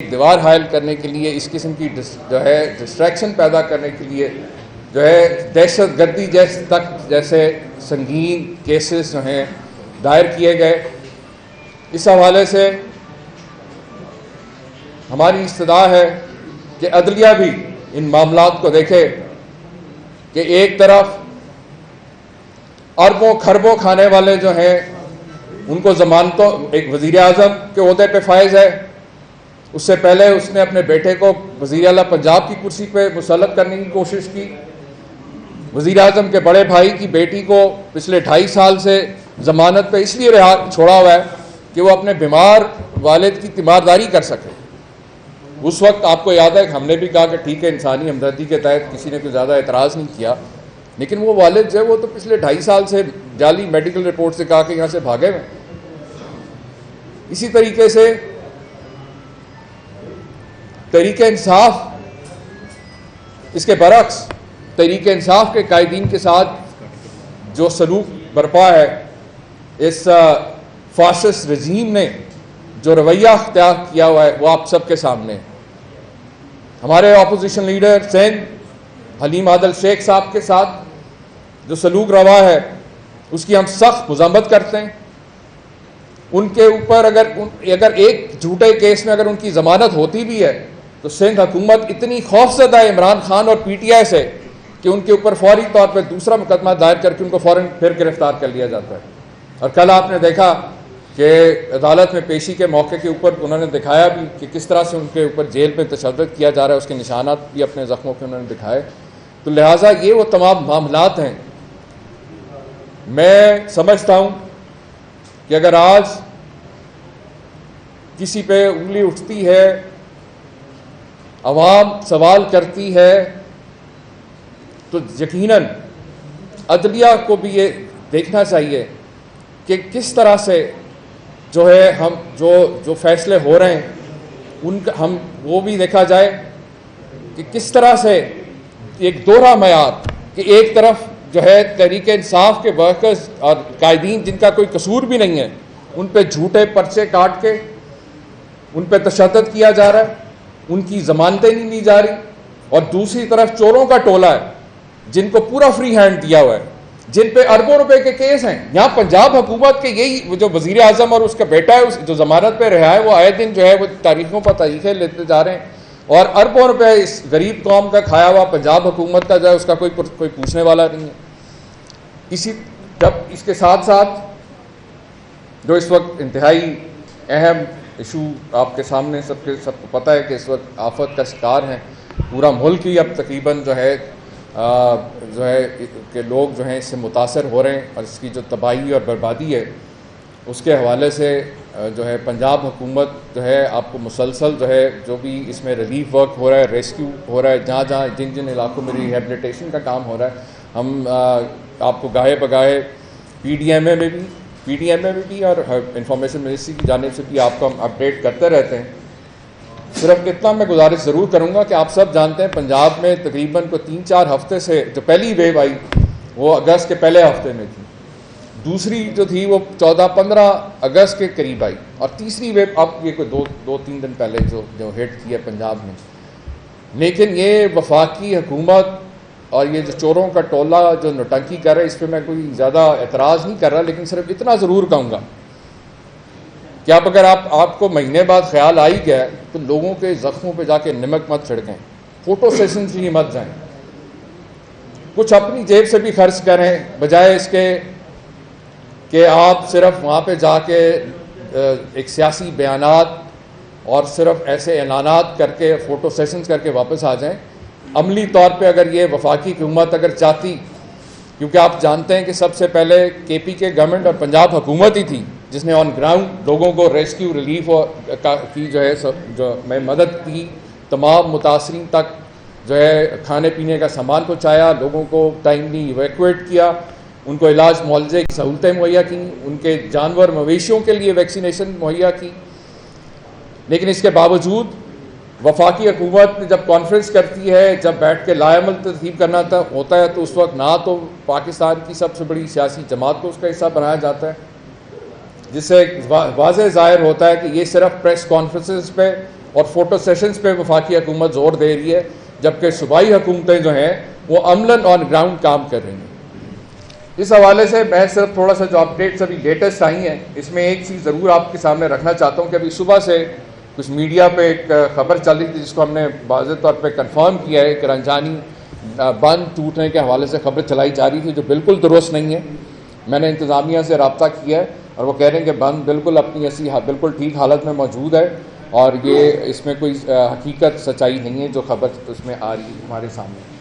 دیوار حائل کرنے کے لیے، اس قسم کی جو ہے ڈسٹریکشن پیدا کرنے کے لیے جو ہے دہشت گردی جیسے سنگین کیسز جو ہیں دائر کیے گئے۔ اس حوالے سے ہماری استدعا ہے کہ عدلیہ بھی ان معاملات کو دیکھے کہ ایک طرف اربوں خربوں کھانے والے جو ہیں ان کو ضمانتوں، ایک وزیر اعظم کے عہدے پہ فائز ہے، اس سے پہلے اس نے اپنے بیٹے کو وزیر اعلیٰ پنجاب کی کرسی پہ مسلط کرنے کی کوشش کی، وزیر اعظم کے بڑے بھائی کی بیٹی کو پچھلے 2.5 سال سے ضمانت پہ اس لیے چھوڑا ہوا ہے کہ وہ اپنے بیمار والد کی تیمارداری کر سکے۔ اس وقت آپ کو یاد ہے کہ ہم نے بھی کہا کہ ٹھیک ہے، انسانی ہمدردی کے تحت کسی نے کوئی زیادہ اعتراض نہیں کیا، لیکن وہ والد جو ہے وہ تو پچھلے 2.5 سال سے جعلی میڈیکل رپورٹ سے کہا کہ یہاں سے بھاگے ہوئے۔ اسی طریقے سے تحریک انصاف، اس کے برعکس تحریک انصاف کے قائدین کے ساتھ جو سلوک برپا ہے، اس فاشسٹ رجیم نے جو رویہ اختیار کیا ہوا ہے وہ آپ سب کے سامنے ہے۔ ہمارے اپوزیشن لیڈر سندھ حلیم عادل شیخ صاحب کے ساتھ جو سلوک روا ہے اس کی ہم سخت مذمت کرتے ہیں۔ ان کے اوپر اگر ایک جھوٹے کیس میں اگر ان کی ضمانت ہوتی بھی ہے تو سندھ حکومت اتنی خوفزدہ ہے عمران خان اور پی ٹی آئی سے کہ ان کے اوپر فوری طور پہ دوسرا مقدمہ دائر کر کے ان کو فوراً پھر گرفتار کر لیا جاتا ہے۔ اور کل آپ نے دیکھا کہ عدالت میں پیشی کے موقع کے اوپر انہوں نے دکھایا بھی کہ کس طرح سے ان کے اوپر جیل میں تشدد کیا جا رہا ہے، اس کے نشانات بھی اپنے زخموں پہ انہوں نے دکھائے۔ تو لہٰذا یہ وہ تمام معاملات ہیں۔ میں سمجھتا ہوں کہ اگر آج کسی پہ انگلی اٹھتی ہے، عوام سوال کرتی ہے، تو یقیناً عدلیہ کو بھی یہ دیکھنا چاہیے کہ کس طرح سے جو ہے ہم جو فیصلے ہو رہے ہیں وہ بھی دیکھا جائے کہ کس طرح سے ایک دوہرا معیار کہ ایک طرف جو ہے تحریک انصاف کے ورکرز اور قائدین جن کا کوئی قصور بھی نہیں ہے ان پہ جھوٹے پرچے کاٹ کے ان پہ تشدد کیا جا رہا ہے، ان کی ضمانتیں نہیں لی جا رہی، اور دوسری طرف چوروں کا ٹولہ ہے جن کو پورا فری ہینڈ دیا ہوا ہے، جن پہ اربوں روپے کے کیس ہیں۔ یہاں پنجاب حکومت کے یہی جو وزیر اعظم اور اس کا بیٹا ہے جو ضمانت پہ رہا ہے، وہ آئے دن جو ہے وہ تاریخوں پر تاریخیں لیتے جا رہے ہیں، اور اربوں روپے اس غریب قوم کا کھایا ہوا پنجاب حکومت کا جو ہے اس کا کوئی پوچھنے والا نہیں ہے۔ اس کے ساتھ ساتھ جو اس وقت انتہائی اہم ایشو آپ کے سامنے سب کو پتہ ہے کہ اس وقت آفت کا شکار ہیں پورا ملک ہی، اب تقریباً جو ہے کہ لوگ جو ہیں اس سے متاثر ہو رہے ہیں، اور اس کی جو تباہی اور بربادی ہے اس کے حوالے سے جو ہے پنجاب حکومت جو ہے آپ کو مسلسل جو ہے جو بھی اس میں ریلیف ورک ہو رہا ہے، ریسکیو ہو رہا ہے، جہاں جن علاقوں میں ریہیبلیٹیشن کا کام ہو رہا ہے، ہم آپ کو گاہے بگاہے پی ڈی ایم اے میں بھی اور انفارمیشن منسٹری کی جانب سے بھی آپ کو ہم اپڈیٹ کرتے رہتے ہیں۔ صرف اتنا میں گزارش ضرور کروں گا کہ آپ سب جانتے ہیں پنجاب میں تقریباً 3-4 ہفتے سے جو پہلی ویو آئی وہ اگست کے پہلے ہفتے میں تھی، دوسری جو تھی وہ 14-15 اگست کے قریب آئی، اور تیسری ویو اب یہ کوئی 2-3 دن پہلے جو ہٹ کی ہے پنجاب میں۔ لیکن یہ وفاقی حکومت اور یہ جو چوروں کا ٹولہ جو نوٹنکی کر رہا ہے، اس پہ میں کوئی زیادہ اعتراض نہیں کر رہا، لیکن صرف اتنا ضرور کہوں گا کہ اگر آپ کو مہینے بعد خیال آئی گیا تو لوگوں کے زخموں پہ جا کے نمک مت چھڑکیں، فوٹو سیشنز بھی مت جائیں، کچھ اپنی جیب سے بھی خرچ کریں، بجائے اس کے کہ آپ صرف وہاں پہ جا کے ایک سیاسی بیانات اور صرف ایسے اعلانات کر کے فوٹو سیشنز کر کے واپس آ جائیں۔ عملی طور پہ اگر یہ وفاقی حکومت اگر چاہتی، کیونکہ آپ جانتے ہیں کہ سب سے پہلے کے پی کے گورنمنٹ اور پنجاب حکومت ہی تھی جس نے آن گراؤنڈ لوگوں کو ریسکیو ریلیف کی جو ہے جو میں مدد کی، تمام متاثرین تک جو ہے کھانے پینے کا سامان پہنچایا، لوگوں کو ٹائملی ایویکویٹ کیا، ان کو علاج معالجے کی سہولتیں مہیا کی، ان کے جانور مویشیوں کے لیے ویکسینیشن مہیا کی۔ لیکن اس کے باوجود وفاقی حکومت جب کانفرنس کرتی ہے، جب بیٹھ کے لائے عمل ترتیب کرنا ہوتا ہے، تو اس وقت نہ تو پاکستان کی سب سے بڑی سیاسی جماعت کو اس کا حصہ بنایا جاتا ہے، جس سے واضح ظاہر ہوتا ہے کہ یہ صرف پریس کانفرنسز پہ اور فوٹو سیشنز پہ وفاقی حکومت زور دے رہی ہے، جبکہ صوبائی حکومتیں جو ہیں وہ عملاً آن گراؤنڈ کام کر رہی ہیں۔ اس حوالے سے میں صرف تھوڑا سا جو اپڈیٹس ابھی لیٹسٹ آئی ہیں اس میں ایک چیز ضرور آپ کے سامنے رکھنا چاہتا ہوں کہ ابھی صبح سے کچھ میڈیا پہ ایک خبر چل رہی تھی جس کو ہم نے واضح طور پہ کنفرم کیا ہے کہ رنجانی بند ٹوٹنے کے حوالے سے خبر چلائی جا رہی تھی، جو بالکل درست نہیں ہے۔ میں نے انتظامیہ سے رابطہ کیا ہے اور وہ کہہ رہے ہیں کہ بند بالکل اپنی ایسی بالکل ٹھیک حالت میں موجود ہے، اور یہ اس میں کوئی حقیقت سچائی نہیں ہے جو خبر اس میں آ رہی ہے ہمارے سامنے۔